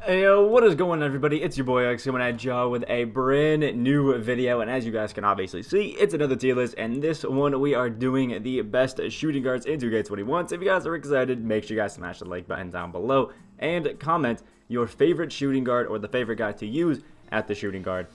Hey, yo, what is going on, everybody? It's your boy X coming at y'all with a brand new video, and as you guys can obviously see, it's another tier list, and this one we are doing the best shooting guards in 2K21. So if you guys are excited, make sure you guys smash the like button down below and comment your favorite shooting guard or the favorite guy to use at the shooting guard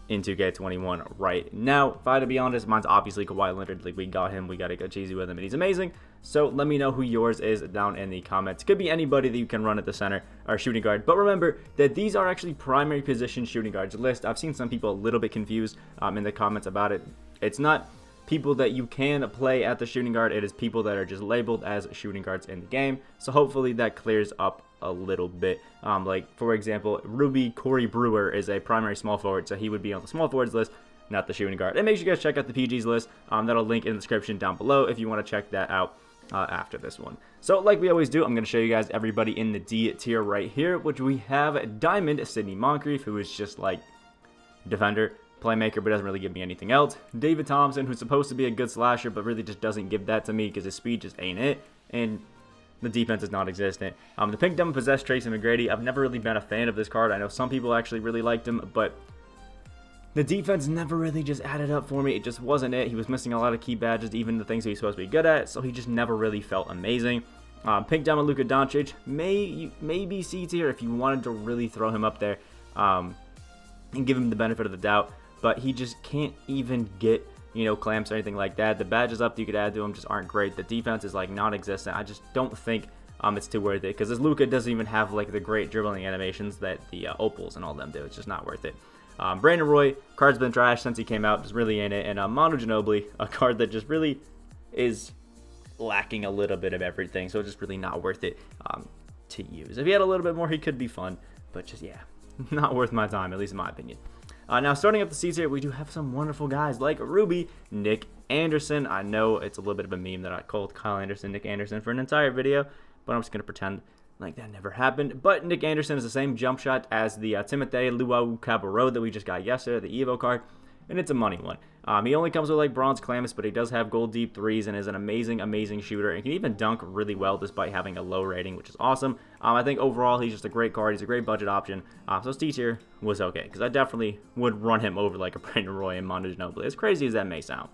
in 2K21 right now. If I had to be honest, mine's obviously Kawhi Leonard. Like, we got him, we gotta go cheesy with him, and he's amazing. So let me know who yours is down in the comments. Could be anybody that you can run at the center or shooting guard, but remember that these are actually primary position shooting guards list. I've seen some people a little bit confused in the comments about it. It's not people that you can play at the shooting guard, it is people that are just labeled as shooting guards in the game. So hopefully that clears up a little bit. Like, for example, Rudy Brewer is a primary small forward, so he would be on the small forwards list, not the shooting guard. And make sure you guys check out the PGs list. That'll link in the description down below if you want to check that out after this one. So like we always do, I'm going to show you guys everybody in the D tier right here, which we have Diamond Sidney Moncrief, who is just like defender, playmaker, but doesn't really give me anything else. David Thompson, who's supposed to be a good slasher, but really just doesn't give that to me because his speed just ain't it. And the defense is non-existent. The Pink Diamond Possessed Tracy McGrady. I've never really been a fan of this card. I know some people actually really liked him, but the defense never really just added up for me. It just wasn't it. He was missing a lot of key badges, even the things that he's supposed to be good at, so he just never really felt amazing. Pink Diamond Luka Doncic, maybe C tier if you wanted to really throw him up there and give him the benefit of the doubt, but he just can't even get, you know, clamps or anything like that. The badges up that you could add to him just aren't great. The defense is like non-existent. I just don't think it's too worth it, because this Luka doesn't even have like the great dribbling animations that the Opals and all them do. It's just not worth it. Brandon Roy, card's been trash since he came out, just really ain't it. And Manu Ginobili, a card that just really is lacking a little bit of everything, so it's just really not worth it to use. If he had a little bit more, he could be fun, but just, yeah, not worth my time, at least in my opinion. Now, starting up the C tier, we do have some wonderful guys like Ruby, Nick Anderson. I know it's a little bit of a meme that I called Kyle Anderson, Nick Anderson for an entire video, but I'm just going to pretend like that never happened. But Nick Anderson is the same jump shot as the Timothy Luau Cabarro that we just got yesterday, the Evo card, and it's a money one. He only comes with like bronze clamps, but he does have gold deep threes and is an amazing shooter, and can even dunk really well despite having a low rating, which is awesome. I think overall he's just a great card. He's a great budget option. So C tier was okay, because I definitely would run him over like a Brandon Roy and Manu Ginobili, as crazy as that may sound.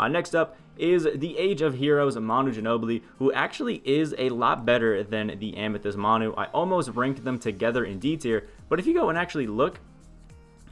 Next up is the Age of Heroes Manu Ginobili, who actually is a lot better than the Amethyst Manu. I almost ranked them together in D tier, but if you go and actually look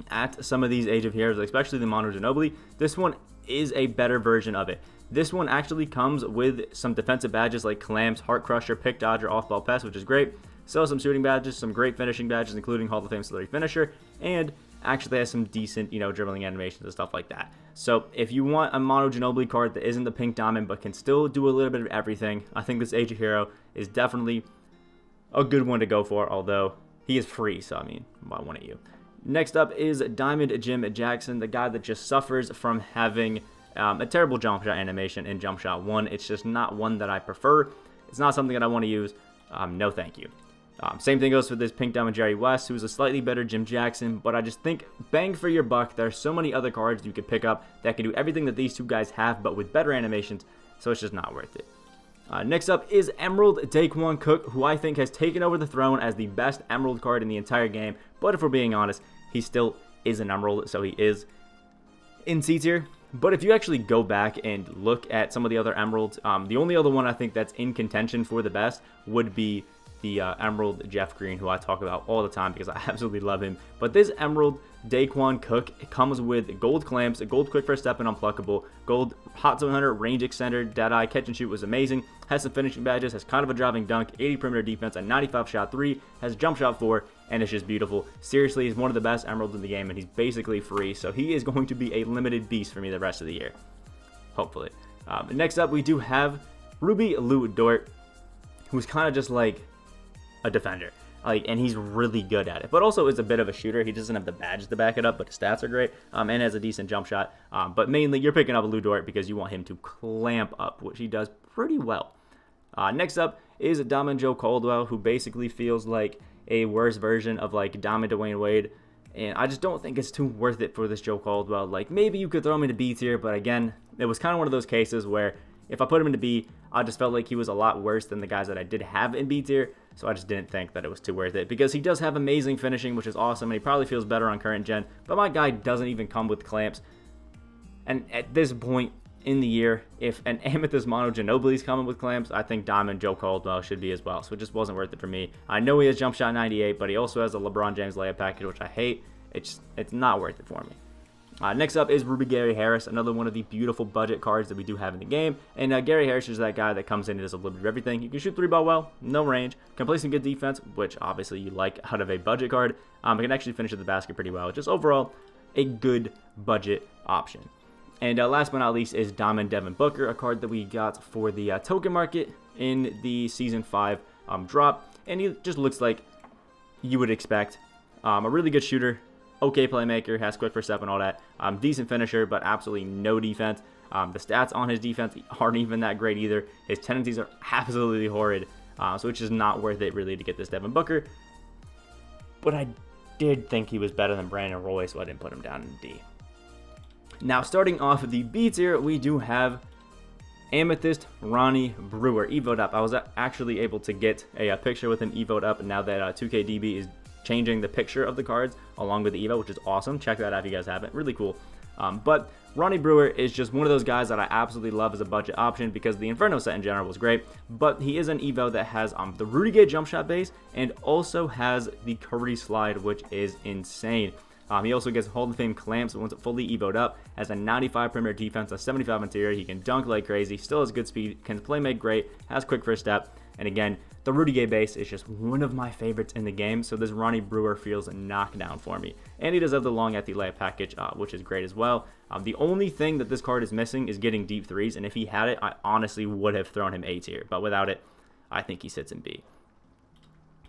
at some of these Age of Heroes, especially the Manu Ginobili, this one is a better version of it. This one actually comes with some defensive badges like Clamps, Heart Crusher, Pick Dodger, Off-Ball Pass, which is great. Still some shooting badges, some great finishing badges, including Hall of Fame Celebrity Finisher, and actually has some decent, you know, dribbling animations and stuff like that. So if you want a Manu Ginobili card that isn't the Pink Diamond but can still do a little bit of everything, I think this Age of Hero is definitely a good one to go for, although he is free, so I mean, why wouldn't you? Next up is Diamond Jim Jackson, the guy that just suffers from having a terrible jump shot animation in Jump Shot 1. It's just not one that I prefer. It's not something that I want to use. No thank you. Same thing goes for this Pink Diamond Jerry West, who's a slightly better Jim Jackson, but I just think bang for your buck, there are so many other cards you could pick up that can do everything that these two guys have, but with better animations, so it's just not worth it. Next up is Emerald Daquan Cook, who I think has taken over the throne as the best Emerald card in the entire game, but if we're being honest, he still is an Emerald, so he is in C tier. But if you actually go back and look at some of the other Emeralds, the only other one I think that's in contention for the best would be the Emerald Jeff Green, who I talk about all the time because I absolutely love him. But this Emerald Daquan Cook, it comes with gold clamps, a gold quick first step and unpluckable, gold hot zone hunter, range extender, deadeye, catch and shoot was amazing, has some finishing badges, has kind of a driving dunk, 80 perimeter defense, a 95 shot 3, has jump shot 4, and it's just beautiful. Seriously, he's one of the best Emeralds in the game, and he's basically free, so he is going to be a limited beast for me the rest of the year, hopefully. Next up, we do have Ruby Lou Dort, who's kind of just like a defender, and he's really good at it, but also is a bit of a shooter. He doesn't have the badges to back it up, but his stats are great, and has a decent jump shot, but mainly you're picking up Lou Dort because you want him to clamp up, which he does pretty well. Next up is Diamond Joe Caldwell, who basically feels like a worse version of like Diamond Dwayne Wade, and I just don't think it's too worth it for this Joe Caldwell. Like, maybe you could throw him into B tier, but again, it was kind of one of those cases where if I put him into B, I just felt like he was a lot worse than the guys that I did have in B tier, so I just didn't think that it was too worth it, because he does have amazing finishing, which is awesome, and he probably feels better on current gen, but my guy doesn't even come with clamps. And at this point in the year, if an Amethyst Mono Ginobili is coming with clamps, I think Diamond Joe Caldwell should be as well, so it just wasn't worth it for me. I know he has jump shot 98, but he also has a LeBron James layup package, which I hate. It's not worth it for me. Next up is Ruby Gary Harris, another one of the beautiful budget cards that we do have in the game. And Gary Harris is that guy that comes in and does a little bit of everything. He can shoot 3-ball well, no range, can play some good defense, which obviously you like out of a budget card. He can actually finish at the basket pretty well. Just overall, a good budget option. And last but not least is Diamond Devin Booker, a card that we got for the token market in the Season 5 drop. And he just looks like you would expect. A really good shooter. Okay playmaker, has quick first step and all that. Decent finisher, but absolutely no defense. The stats on his defense aren't even that great either. His tendencies are absolutely horrid, so it's just not worth it really to get this Devin Booker. But I did think he was better than Brandon Roy, so I didn't put him down in D. Now, starting off the B tier, we do have Amethyst Ronnie Brewer, evoed up. I was actually able to get a picture with him evoed up now that 2KDB is changing the picture of the cards along with the evo, which is awesome. Check that out if you guys haven't. Really cool. But Ronnie Brewer is just one of those guys that I absolutely love as a budget option, because the Inferno set in general was great, but he is an evo that has the Rudy Gay jump shot base and also has the Curry slide, which is insane. He also gets Hall of Fame clamps once fully evoed up, has a 95 perimeter defense, a 75 interior. He can dunk like crazy, still has good speed, can play make great, has quick first step, and again, the Rudy Gay base is just one of my favorites in the game, so this Ronnie Brewer feels a knockdown for me. And he does have the long athletic package, which is great as well. The only thing that this card is missing is getting deep threes, and if he had it, I honestly would have thrown him A tier, but without it, I think he sits in B.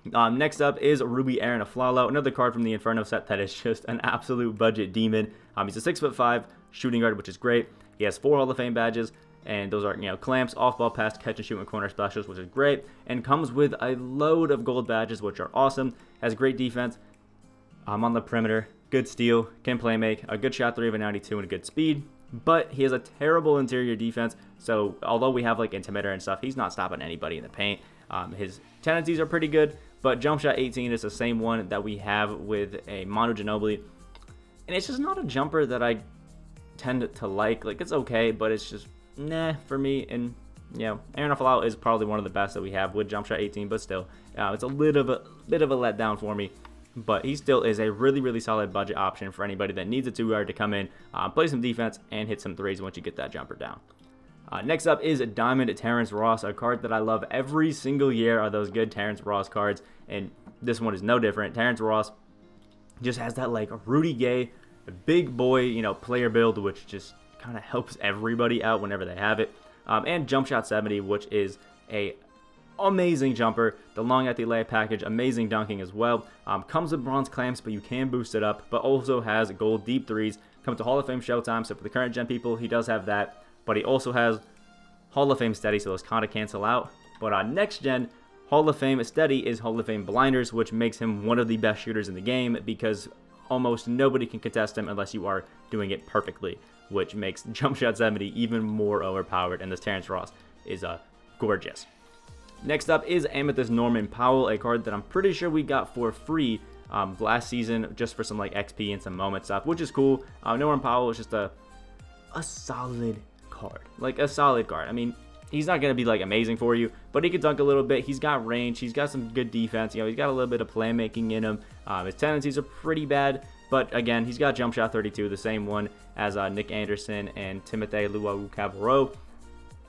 Next up is Ruby Aaron Aflalo, another card from the Inferno set that is just an absolute budget demon. He's a 6'5" shooting guard, which is great. He has 4 Hall of Fame badges, and those are, clamps, off-ball pass, catch and shoot, and corner specials, which is great, and comes with a load of gold badges, which are awesome. Has great defense on the perimeter, good steal, can play make, a good shot 3 of a 92, and a good speed. But he has a terrible interior defense, so although we have like intimidator and stuff, he's not stopping anybody in the paint. His tendencies are pretty good, but jump shot 18 is the same one that we have with a Mono Ginobili, and it's just not a jumper that I tend to like. Like, it's okay, but it's just nah for me. And Aaron Aflalo is probably one of the best that we have with jump shot 18, but still, it's a bit of a letdown for me. But he still is a really, really solid budget option for anybody that needs a 2-guard to come in, play some defense, and hit some threes once you get that jumper down. Next up is Diamond Terence Ross, a card that I love every single year are those good Terence Ross cards, and this one is no different. Terence Ross just has that like Rudy Gay, big boy, player build, which just kind of helps everybody out whenever they have it. And jump shot 70, which is a amazing jumper. The long athletic package, amazing dunking as well. Comes with bronze clamps, but you can boost it up, but also has gold deep threes. Comes to Hall of Fame Showtime, so for the current gen people, he does have that. But he also has Hall of Fame Steady, so those kind of cancel out. But next gen, Hall of Fame Steady is Hall of Fame Blinders, which makes him one of the best shooters in the game, because almost nobody can contest him unless you are doing it perfectly, which makes jump shot 70 even more overpowered, and this Terence Ross is gorgeous. Next up is Amethyst Norman Powell, a card that I'm pretty sure we got for free last season, just for some like XP and some moment stuff, which is cool. Norman Powell is just a solid card, like a solid card. I mean, he's not going to be like amazing for you, but he can dunk a little bit. He's got range. He's got some good defense. He's got a little bit of playmaking in him. His tendencies are pretty bad, but again, he's got jump shot 32, the same one as Nick Anderson and Timothy Luau-Cabarro.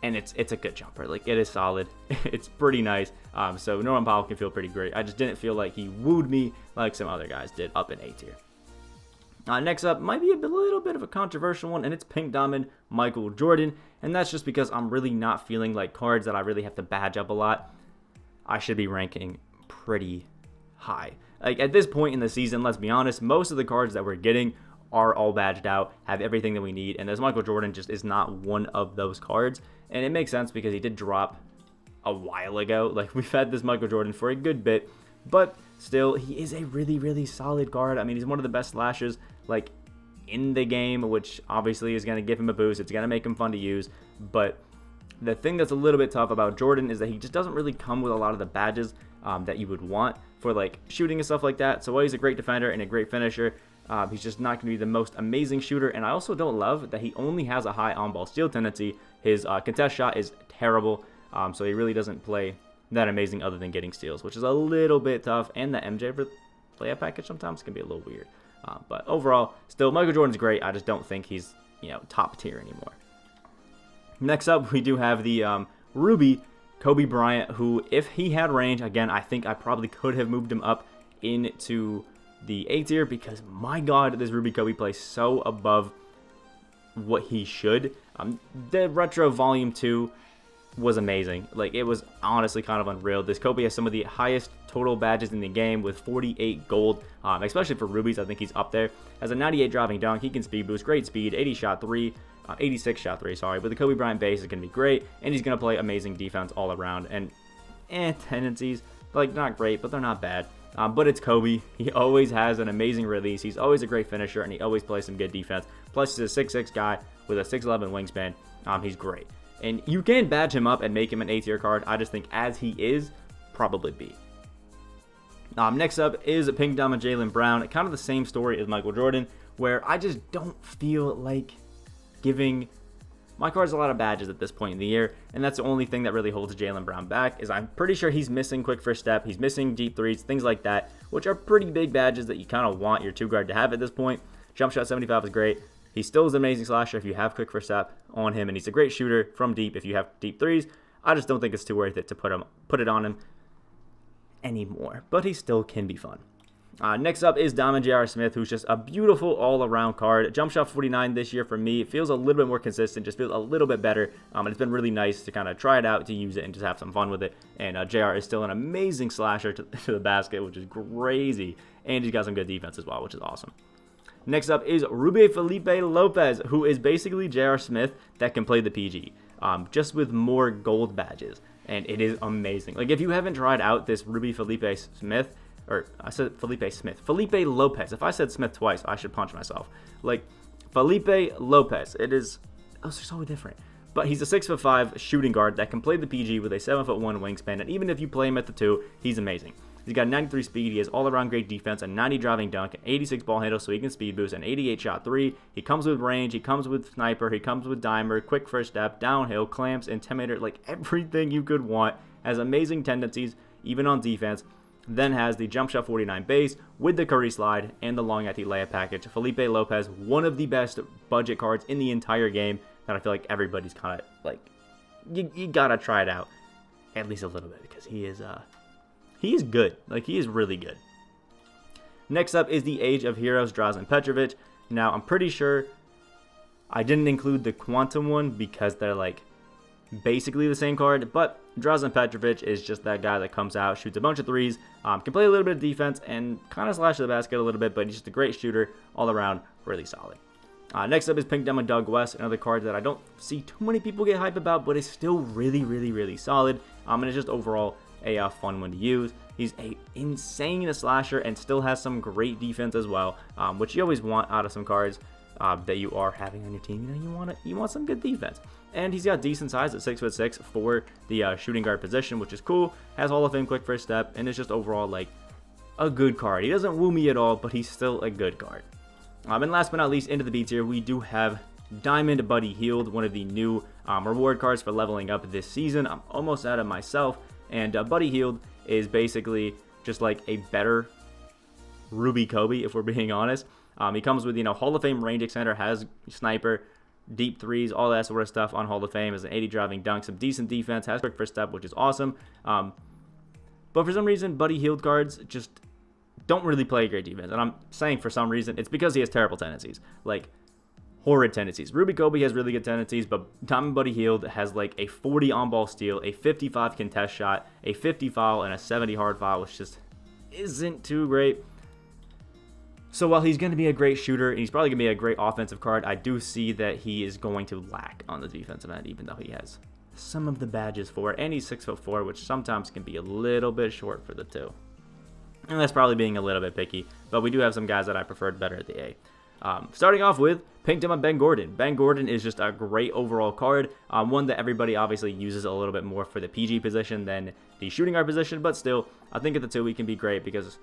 And it's a good jumper. Like, it is solid. It's pretty nice. So Norman Powell can feel pretty great. I just didn't feel like he wooed me like some other guys did up in A tier. Next up might be a little bit of a controversial one, and it's Pink Diamond Michael Jordan. And that's just because I'm really not feeling like cards that I really have to badge up a lot, I should be ranking pretty high. Like, at this point in the season, let's be honest, most of the cards that we're getting are all badged out, have everything that we need, and this Michael Jordan just is not one of those cards. And it makes sense because he did drop a while ago. Like, we've had this Michael Jordan for a good bit, but still, he is a really, really solid card. I mean, he's one of the best slashers, like, in the game, which obviously is going to give him a boost. It's going to make him fun to use, but The thing that's a little bit tough about Jordan is that he just doesn't really come with a lot of the badges that you would want for like shooting and stuff like that. So while he's a great defender and a great finisher, he's just not going to be the most amazing shooter. And I also don't love that he only has a high on-ball steal tendency. His contest shot is terrible, so he really doesn't play that amazing other than getting steals, which is a little bit tough. And the MJ for layup package sometimes can be a little weird. But overall, still, Michael Jordan's great. I just don't think he's, top tier anymore. Next up, we do have the Ruby Kobe Bryant, who, if he had range, again, I think I probably could have moved him up into the A tier because, my God, this Ruby Kobe plays so above what he should. The Retro Volume 2 was amazing. Like, it was honestly kind of unreal. This Kobe has some of the highest total badges in the game with 48 gold, especially for Rubies. I think he's up there. Has a 98 driving dunk. He can speed boost, great speed, 86 shot 3, sorry. But the Kobe Bryant base is going to be great, and he's going to play amazing defense all around. And tendencies, like, not great, but they're not bad. But it's Kobe. He always has an amazing release. He's always a great finisher, and he always plays some good defense. Plus, he's a 6'6" guy with a 6'11" wingspan. He's great. And you can badge him up and make him an A tier card. I just think as he is, probably B. Next up is Pink Diamond Jaylen Brown. Kind of the same story as Michael Jordan, where I just don't feel like giving my cards a lot of badges at this point in the year. And that's the only thing that really holds Jaylen Brown back, is I'm pretty sure he's missing quick first step. He's missing deep threes, things like that, which are pretty big badges that you kind of want your 2-guard to have at this point. Jump shot 75 is great. He still is an amazing slasher if you have quick first step on him, and he's a great shooter from deep if you have deep threes. I just don't think it's too worth it to put it on him anymore, but he still can be fun. Next up is Diamond J.R. Smith, who's just a beautiful all-around card. Jump shot 49 this year for me. It feels a little bit more consistent, just feels a little bit better, and it's been really nice to kind of try it out, to use it, and just have some fun with it. And J.R. is still an amazing slasher to the basket, which is crazy, and he's got some good defense as well, which is awesome. Next up is Felipe Lopez, who is basically J.R. Smith that can play the PG, just with more gold badges, and it is amazing. Like, if you haven't tried out this Felipe Smith, or I said Felipe Smith, Felipe Lopez. If I said Smith twice, I should punch myself. Like, Felipe Lopez, those are so different. But he's a 6'5" shooting guard that can play the PG with a 7'1" wingspan, and even if you play him at the 2, he's amazing. He's got 93 speed, he has all-around great defense, a 90 driving dunk, an 86 ball handle so he can speed boost, an 88 shot 3. He comes with range, he comes with sniper, he comes with dimer, quick first step, downhill, clamps, intimidator, like everything you could want. Has amazing tendencies, even on defense. Then has the jump shot 49 base with the Curry slide and the long athlete layup package. Felipe Lopez, one of the best budget cards in the entire game that I feel like everybody's kind of like, you gotta try it out at least a little bit because he is good. Like, he is really good. Next up is the Age of Heroes, Drazen Petrovic. Now, I'm pretty sure I didn't include the Quantum one because they're, like, basically the same card, but Drazen Petrovic is just that guy that comes out, shoots a bunch of threes, can play a little bit of defense, and kind of slash the basket a little bit, but he's just a great shooter all around, really solid. Next up is Pink Diamond Doug West, another card that I don't see too many people get hype about, but is still really, really, really solid, and it's just overall a fun one to use. He's a insane slasher and still has some great defense as well, which you always want out of some cards that you are having on your team. You want some good defense. And he's got decent size at 6'6" for the shooting guard position, which is cool. Has Hall of Fame quick first step, and is just overall like a good card. He doesn't woo me at all, but he's still a good card. And last but not least, into the B tier, we do have Diamond Buddy Hield, one of the new reward cards for leveling up this season. I'm almost out of myself, and Buddy Hield is basically just like a better Ruby Kobe, if we're being honest. He comes with, Hall of Fame range extender, has sniper, deep threes, all that sort of stuff on Hall of Fame, has an 80 driving dunk, some decent defense, has quick first step, which is awesome. But for some reason, Buddy Hield cards just don't really play great defense. And I'm saying for some reason, it's because he has terrible tendencies. Like, horrid tendencies. Ruby Kobe has really good tendencies, but Diamond Buddy Hield has like a 40 on-ball steal, a 55 contest shot, a 50 foul, and a 70 hard foul, which just isn't too great. So while he's going to be a great shooter, and he's probably going to be a great offensive card, I do see that he is going to lack on the defensive end, even though he has some of the badges for it, and he's 6'4", which sometimes can be a little bit short for the 2. And that's probably being a little bit picky, but we do have some guys that I preferred better at the A. Starting off with Pink Diamond Ben Gordon. Ben Gordon is just a great overall card, one that everybody obviously uses a little bit more for the PG position than the shooting guard position, but still, I think at the 2 he can be great because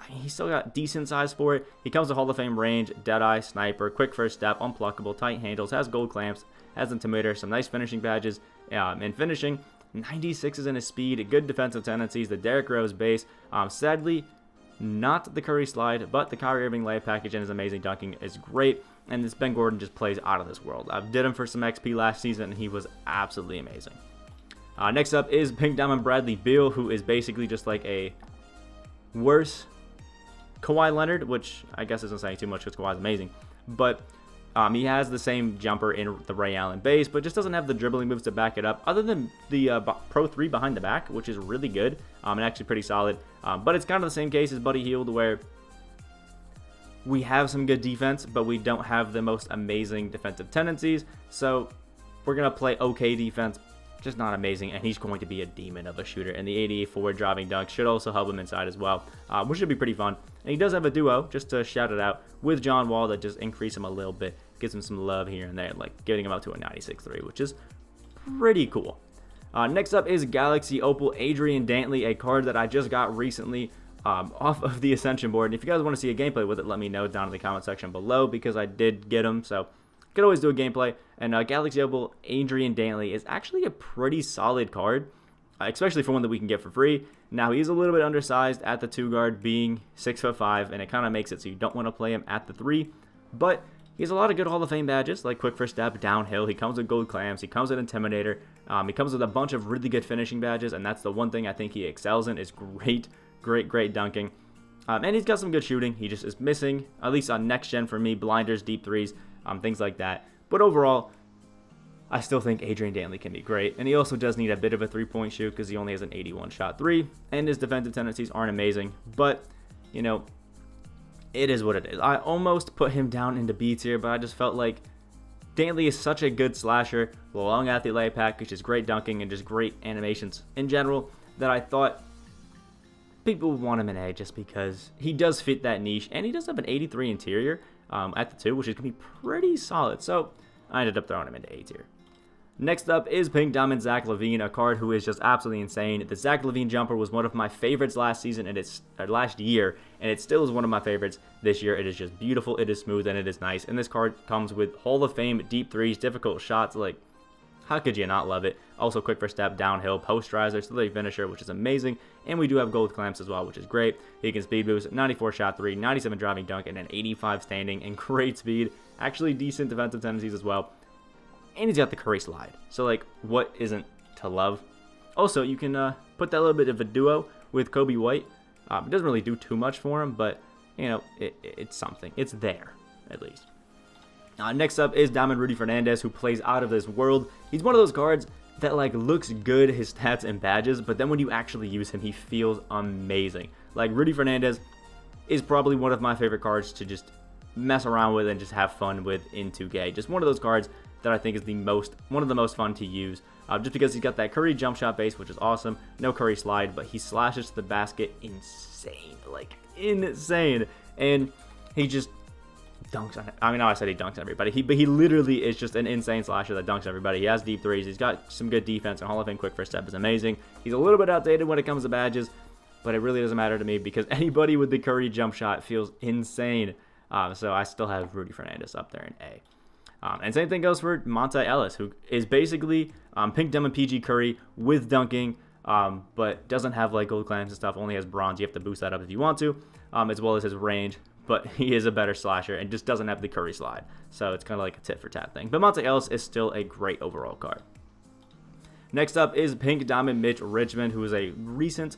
he's still got decent size for it. He comes with Hall of Fame range, Deadeye, Sniper, quick first step, unpluckable, tight handles, has gold clamps, has Intimidator, some nice finishing badges, and finishing, 96s in his speed, good defensive tendencies, the Derrick Rose base. Sadly, not the Curry slide, but the Kyrie Irving layup package and his amazing dunking is great, and this Ben Gordon just plays out of this world. I did him for some XP last season, and he was absolutely amazing. Next up is Pink Diamond Bradley Beal, who is basically just like a worse Kawhi Leonard, which I guess isn't saying too much because Kawhi's amazing, but he has the same jumper in the Ray Allen base, but just doesn't have the dribbling moves to back it up, other than the Pro 3 behind the back, which is really good and actually pretty solid. But it's kind of the same case as Buddy Hield, where we have some good defense, but we don't have the most amazing defensive tendencies, so we're going to play okay defense, just not amazing, and he's going to be a demon of a shooter, and the 88 forward driving dunk should also help him inside as well, which should be pretty fun. And he does have a duo, just to shout it out, with John Wall that just increase him a little bit, gives him some love here and there, like getting him up to a 96.3, which is pretty cool. Next up is Galaxy Opal Adrian Daley, a card that I just got recently off of the Ascension board. And if you guys want to see a gameplay with it, let me know down in the comment section below, because I did get him, so could always do a gameplay. And Galaxy Opal Adrian Daley is actually a pretty solid card, especially for one that we can get for free. Now, he's a little bit undersized at the 2 guard, being 6'5", and it kind of makes it so you don't want to play him at the 3. But he has a lot of good Hall of Fame badges, like quick first step, downhill. He comes with gold clamps. He comes with Intimidator. He comes with a bunch of really good finishing badges, and that's the one thing I think he excels in, is great dunking. And he's got some good shooting. He just is missing, at least on next gen for me, blinders, deep threes, things like that. But overall, I still think Adrian Daley can be great, and he also does need a bit of a three-point shoot because he only has an 81 shot 3, and his defensive tendencies aren't amazing, but, you know, it is what it is. I almost put him down into B tier, but I just felt like Daley is such a good slasher, the long athlete lay package is great dunking and just great animations in general, that I thought people would want him in A just because he does fit that niche, and he does have an 83 interior at the 2, which is going to be pretty solid, so I ended up throwing him into A tier. Next up is Pink Diamond Zach Levine, a card who is just absolutely insane. The Zach Levine jumper was one of my favorites last season, and last year, and it still is one of my favorites this year. It is just beautiful, it is smooth, and it is nice. And this card comes with Hall of Fame deep threes, difficult shots. Like, how could you not love it? Also, quick first step, downhill, posterizer, stability finisher, which is amazing. And we do have gold clamps as well, which is great. He can speed boost, 94 shot 3, 97 driving dunk, and an 85 standing, and great speed. Actually, decent defensive tendencies as well. And he's got the Curry slide. So, like, what isn't to love? Also, you can put that little bit of a duo with Kobe White. It doesn't really do too much for him, but, you know, it's something. It's there, at least. Next up is Diamond Rudy Fernandez, who plays out of this world. He's one of those cards that, like, looks good, his stats and badges, but then when you actually use him, he feels amazing. Like, Rudy Fernandez is probably one of my favorite cards to just mess around with and just have fun with in 2K. Just one of those cards that I think is one of the most fun to use, just because he's got that Curry jump shot base, which is awesome. No Curry slide, but he slashes to the basket insane, like insane, and he just dunks on it. I mean, I said he dunks on everybody, but he literally is just an insane slasher that dunks everybody. He has deep threes. He's got some good defense, and Hall of Fame quick first step is amazing. He's a little bit outdated when it comes to badges, but it really doesn't matter to me because anybody with the Curry jump shot feels insane. So I still have Rudy Fernandez up there in A. And same thing goes for Monte Ellis, who is basically Pink Diamond PG Curry with dunking, but doesn't have like gold clamps and stuff, only has bronze. You have to boost that up if you want to, as well as his range, but he is a better slasher and just doesn't have the Curry slide. So it's kind of like a tit for tat thing. But Monte Ellis is still a great overall card. Next up is Pink Diamond Mitch Richmond, who is a recent,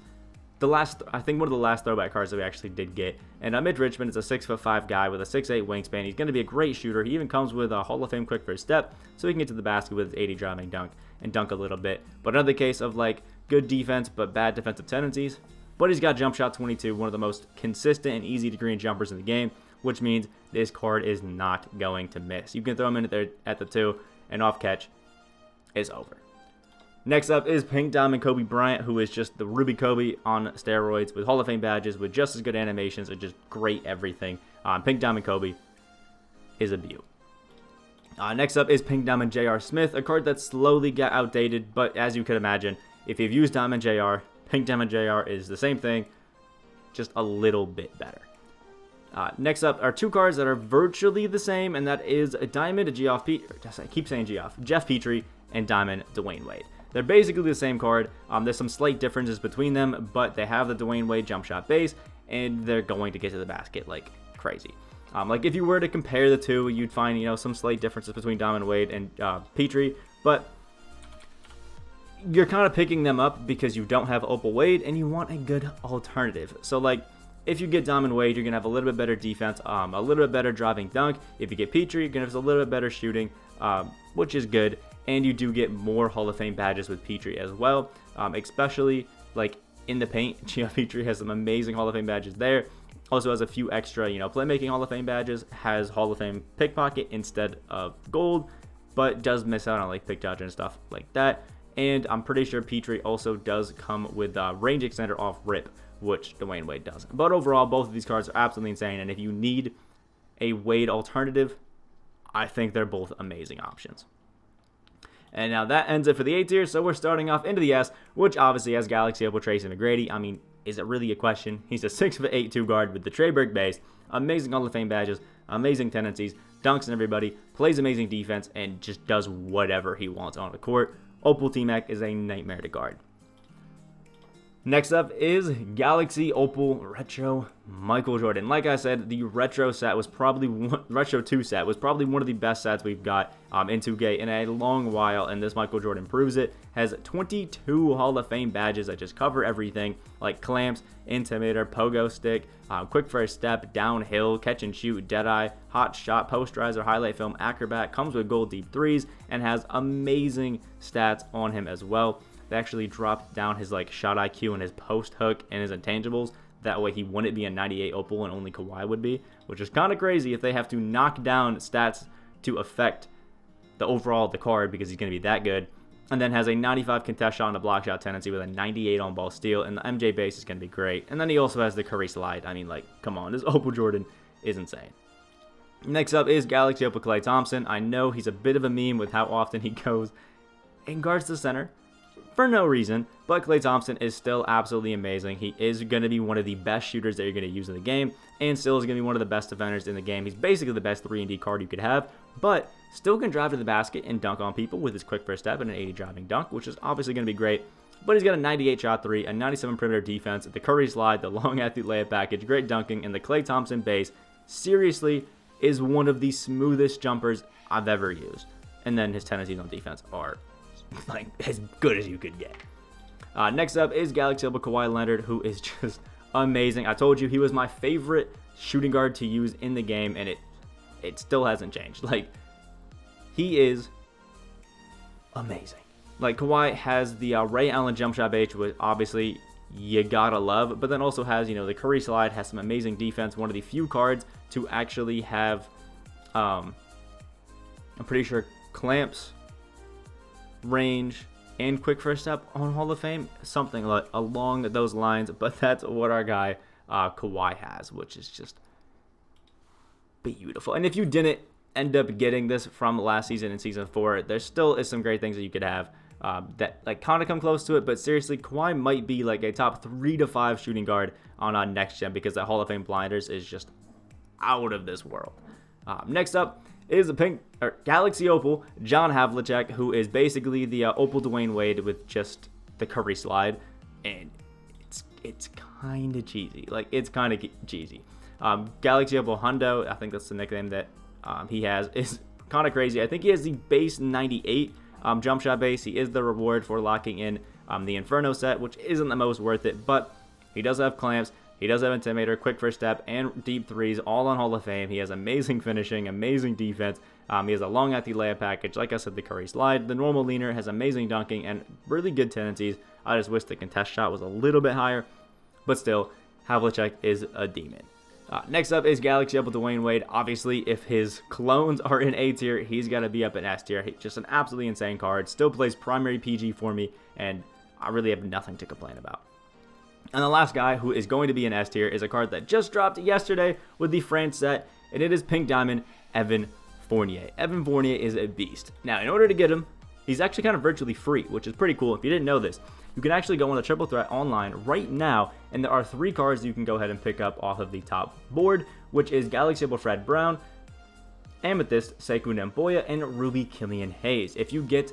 I think one of the last throwback cards that we actually did get. And Mitch Richmond is a 6'5" guy with a 6'8" wingspan. He's going to be a great shooter. He even comes with a Hall of Fame quick first step, so he can get to the basket with his 80 driving dunk and dunk a little bit. But another case of like good defense but bad defensive tendencies. But he's got jump shot 22, one of the most consistent and easy to green jumpers in the game, which means this card is not going to miss. You can throw him in there at the 2, and off catch is over. Next up is Pink Diamond Kobe Bryant, who is just the Ruby Kobe on steroids with Hall of Fame badges, with just as good animations and just great everything. Pink Diamond Kobe, is a beaut. Next up is Pink Diamond J.R. Smith, a card that slowly got outdated, but as you could imagine, if you've used Diamond J.R., Pink Diamond J.R. is the same thing, just a little bit better. Next up are two cards that are virtually the same, and that is a Diamond Jeff Petrie and Diamond Dwayne Wade. They're basically the same card. There's some slight differences between them, but they have the Dwayne Wade jump shot base, and they're going to get to the basket like crazy. Like if you were to compare the two, you'd find, you know, some slight differences between Diamond Wade and Petrie, but you're kind of picking them up because you don't have Opal Wade and you want a good alternative. So like if you get Diamond Wade, you're going to have a little bit better defense, a little bit better driving dunk. If you get Petrie, you're going to have a little bit better shooting, which is good. And you do get more Hall of Fame badges with Petrie as well, especially like in the paint. Jeff Petrie has some amazing Hall of Fame badges there. Also has a few extra, you know, playmaking Hall of Fame badges, has Hall of Fame pickpocket instead of gold, but does miss out on like pick dodge and stuff like that. And I'm pretty sure Petrie also does come with range extender off rip, which Dwayne Wade doesn't. But overall, both of these cards are absolutely insane, and if you need a Wade alternative, I think they're both amazing options. And now that ends it for the A tier, so we're starting off into the S, which obviously has Galaxy Opal Tracy McGrady. I mean, is it really a question? He's a 6'8" 2 guard with the Trey Burke base, amazing Hall of Fame badges, amazing tendencies, dunks and everybody, plays amazing defense, and just does whatever he wants on the court. Opal T-Mac is a nightmare to guard. Next up is Galaxy Opal Retro Michael Jordan. Like I said, the Retro set was probably Retro 2 set was probably one of the best sets we've got in 2K in a long while, and this Michael Jordan proves it. Has 22 Hall of Fame badges that just cover everything, like clamps, intimidator, pogo stick, quick first step, downhill, catch and shoot, deadeye, hot shot, posterizer, highlight film, acrobat. Comes with gold deep threes and has amazing stats on him as well. They actually dropped down his like shot IQ and his post hook and his intangibles. That way he wouldn't be a 98 Opal and only Kawhi would be, which is kind of crazy if they have to knock down stats to affect the overall of the card because he's going to be that good. And then has a 95 contest shot and a block shot tendency with a 98 on ball steal, and the MJ base is going to be great. And then he also has the Curry slide. I mean, like, come on, this Opal Jordan is insane. Next up is Galaxy Opal Klay Thompson. I know he's a bit of a meme with how often he goes and guards the center for no reason, but Klay Thompson is still absolutely amazing. He is going to be one of the best shooters that you're going to use in the game, and still is going to be one of the best defenders in the game. He's basically the best 3-and-D card you could have, but still can drive to the basket and dunk on people with his quick first step and an 80 driving dunk, which is obviously going to be great. But he's got a 98 shot 3, a 97 perimeter defense, the Curry slide, the long athlete layup package, great dunking, and the Klay Thompson base seriously is one of the smoothest jumpers I've ever used. And then his tendencies on defense are like as good as you could get. Next up is Galaxy Opal Kawhi Leonard, who is just amazing. I told you he was my favorite shooting guard to use in the game, and it still hasn't changed. Like, he is amazing. Like, Kawhi has the Ray Allen jump shot base, which obviously you gotta love, but then also has, you know, the Curry slide, has some amazing defense, one of the few cards to actually have, I'm pretty sure, clamps, range, and quick first step on Hall of Fame, something like along those lines. But that's what our guy Kawhi has, which is just beautiful. And if you didn't end up getting this from last season in season 4, there still is some great things that you could have that like kind of come close to it. But seriously, Kawhi might be like a top 3 to 5 shooting guard on next gen, because that Hall of Fame blinders is just out of this world. Next up is a Galaxy Opal John Havlicek, who is basically the Opal Dwayne Wade with just the Curry slide, and it's kind of cheesy. Like, it's kind of cheesy. Galaxy Opal Hundo, I think that's the nickname that he has, is kind of crazy. I think he has the base 98 jump shot base. He is the reward for locking in the Inferno set, which isn't the most worth it, but he does have clamps. He does have Intimidator, quick first step, and deep threes, all on Hall of Fame. He has amazing finishing, amazing defense. He has a long athlete layup package. Like I said, the Curry slide. The normal leaner has amazing dunking and really good tendencies. I just wish the contest shot was a little bit higher, but still, Havlicek is a demon. Next up is Galaxy Opal Dwayne Wade. Obviously, if his clones are in A tier, he's got to be up in S tier. Just an absolutely insane card. Still plays primary PG for me, and I really have nothing to complain about. And the last guy who is going to be in S tier is a card that just dropped yesterday with the France set, and it is Pink Diamond Evan Fournier. Evan Fournier is a beast. Now, in order to get him, he's actually kind of virtually free, which is pretty cool. If you didn't know this, you can actually go on the Triple Threat online right now, and there are 3 cards you can go ahead and pick up off of the top board, which is Galaxy Opal Fred Brown, Amethyst, Sekou Doumbouya, and Ruby Killian Hayes. If you get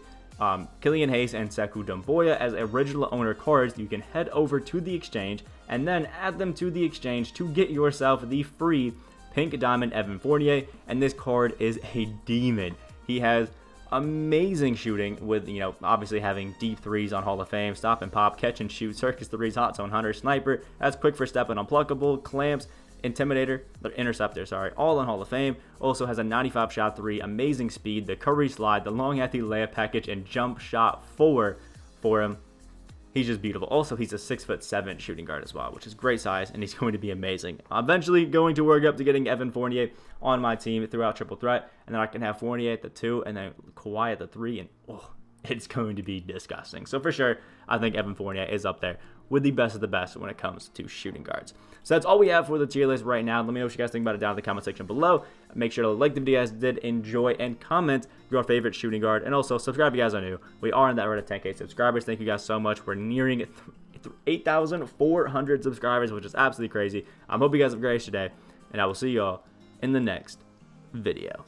Killian Hayes and Sekou Doumbouya as original owner cards, you can head over to the exchange and then add them to the exchange to get yourself the free Pink Diamond Evan Fournier, and this card is a demon. He has amazing shooting with, you know, obviously having deep threes on Hall of Fame, stop and pop, catch and shoot, circus threes, hot zone hunter, sniper, that's quick for step and unpluckable, clamps, intimidator, or interceptor, sorry, all on Hall of Fame. Also has a 95 shot 3, amazing speed, the Curry slide, the long healthy layup package, and jump shot 4 for him. He's just beautiful. Also, he's a 6'7" shooting guard as well, which is great size, and he's going to be amazing. I'm eventually going to work up to getting Evan Fournier on my team throughout Triple Threat, and then I can have Fournier at the 2, and then Kawhi at the 3, and it's going to be disgusting. So for sure, I think Evan Fournier is up there with the best of the best when it comes to shooting guards. So that's all we have for the tier list right now. Let me know what you guys think about it down in the comment section below. Make sure to like the video if you guys did enjoy, and comment your favorite shooting guard. And also subscribe if you guys are new. We are on that road to 10K subscribers. Thank you guys so much. We're nearing 8,400 subscribers, which is absolutely crazy. I hope you guys have a great day, and I will see y'all in the next video.